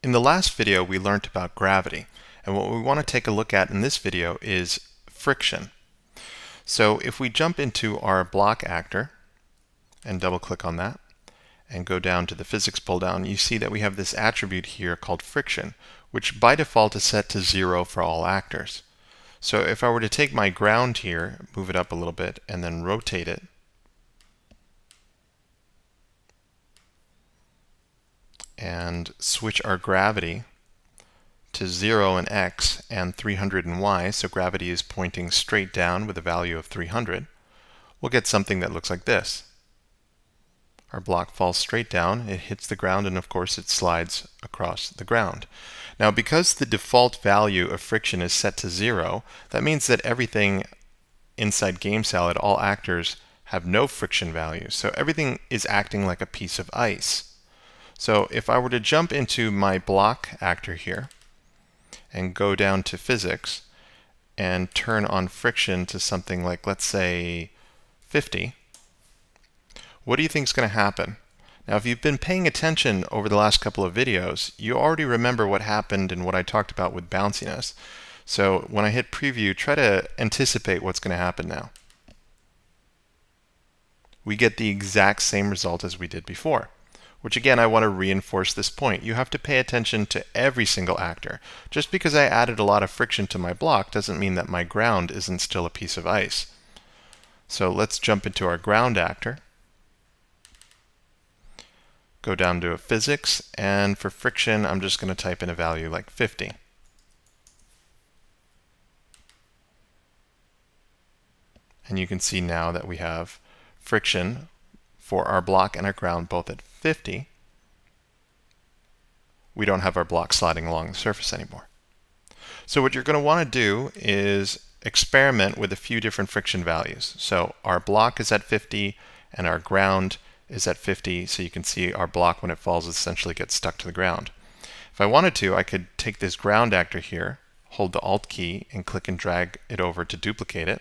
In the last video, we learned about gravity, and what we want to take a look at in this video is friction. So if we jump into our block actor and double-click on that and go down to the physics pull-down, you see that we have this attribute here called friction, which by default is set to 0 for all actors. So if I were to take my ground here, move it up a little bit, and then rotate it, and switch our gravity to 0 in x and 300 in y, so gravity is pointing straight down with a value of 300, we'll get something that looks like this. Our block falls straight down, it hits the ground, and of course it slides across the ground. Now because the default value of friction is set to 0, that means that everything inside GameSalad, all actors, have no friction value. So everything is acting like a piece of ice. So if I were to jump into my block actor here and go down to physics and turn on friction to something like, let's say, 50, what do you think is going to happen? Now, if you've been paying attention over the last couple of videos, you already remember what happened and what I talked about with bounciness. So when I hit preview, try to anticipate what's going to happen now. We get the exact same result as we did before. Which again, I want to reinforce this point. You have to pay attention to every single actor. Just because I added a lot of friction to my block doesn't mean that my ground isn't still a piece of ice. So let's jump into our ground actor. Go down to physics, and for friction, I'm just going to type in a value like 50. And you can see now that we have friction for our block and our ground both at 50. We don't have our block sliding along the surface anymore. So what you're going to want to do is experiment with a few different friction values. So our block is at 50 and our ground is at 50, so you can see our block when it falls essentially gets stuck to the ground. If I wanted to, I could take this ground actor here, hold the Alt key, and click and drag it over to duplicate it.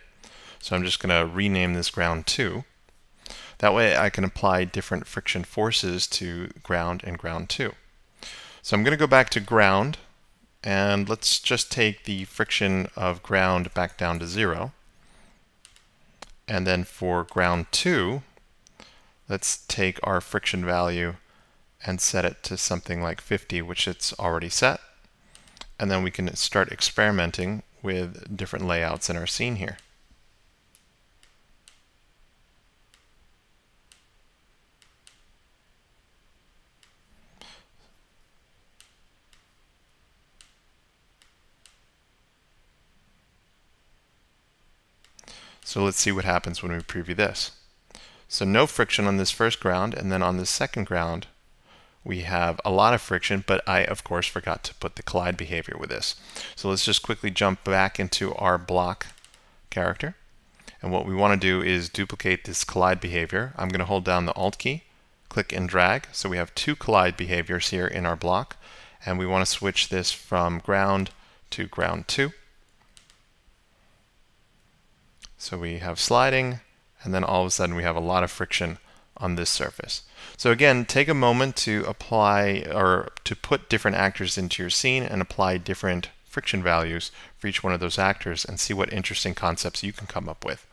So I'm just going to rename this ground 2. That way I can apply different friction forces to ground and ground 2. So I'm going to go back to ground, and let's just take the friction of ground back down to 0. And then for ground 2, let's take our friction value and set it to something like 50, which it's already set. And then we can start experimenting with different layouts in our scene here. So let's see what happens when we preview this. So no friction on this first ground, and then on this second ground we have a lot of friction, but I of course forgot to put the collide behavior with this. So let's just quickly jump back into our block character, and what we want to do is duplicate this collide behavior. I'm going to hold down the Alt key, click and drag, so we have two collide behaviors here in our block, and we want to switch this from ground to ground 2. So we have sliding, and then all of a sudden we have a lot of friction on this surface. So again, take a moment to apply or to put different actors into your scene and apply different friction values for each one of those actors and see what interesting concepts you can come up with.